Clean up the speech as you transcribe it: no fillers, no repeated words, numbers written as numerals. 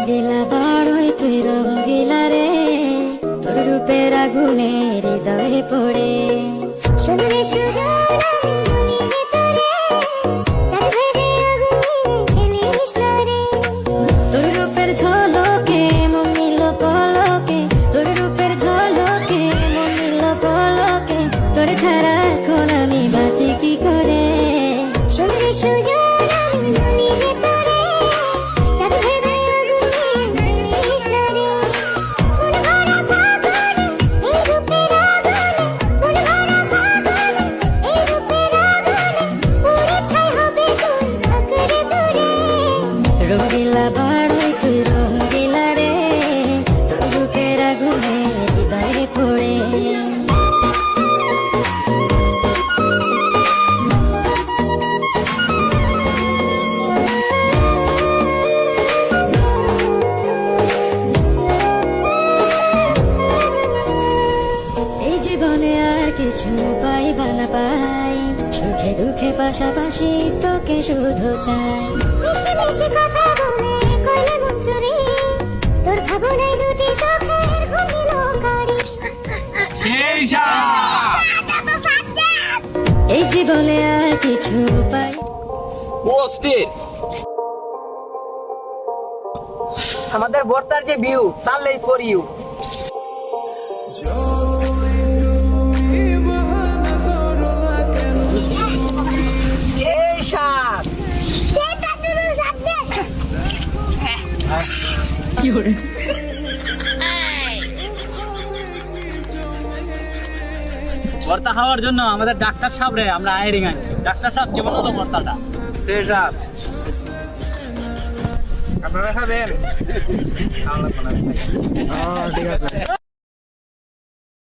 রঙ্গিলা বড়ই তুই রঙ্গিলা রে, তোর রূপের আগুনে হৃদয়ে পড়ে। শুনলে সুজন আমি বলি যে তোরে, চাঁদ ভেবে আগুনে খেলিস না রে। তোর রূপের ঝলকে মন নিল পলকে, তোর রূপের ঝলকে মন নিল পলকে, তোর ছাড়া এখন আমি বাঁচি কি করে। শুনলে সুজন আমি বলি যে তোরে, চাঁদ ভেবে আগুনে খেলিস না রে। মন ভরা ফাগুনে এই রূপের আগুনে, মন ভরা ফাগুনে এই রূপের আগুনে, পুড়ে ছাই হবে তুই আঁকড়ে ধরে। রঙ্গিলা বড়ই তুই রঙ্গিলা রে, তোর রূপের আগুনে হৃদয়ে পড়ে। এই জীবনে আর কিছু পাইবা না পাই, সুখে দুঃখে পাশাপাশি তোকে শুধু চাই। মিষ্টি মিষ্টি কথা বলে কইলে মন চুরি, তোর ভাবনায় দুটি চোখের ঘুমিল গাড়ি। এই জীবনে আর কিছু পাই। অস্থির আমাদের বর্তার যে ভিউ চাললেই ফর ইউ। এই সাত ভর্তা খাওয়ার জন্য আমাদের ডাক্তার সাহেব রে আমরা আইরিং আনছি। ডাক্তার সাহেব কেমন হলো ভর্তাটা? সেই সাত আপনারা খাবেন? ঠিক আছে।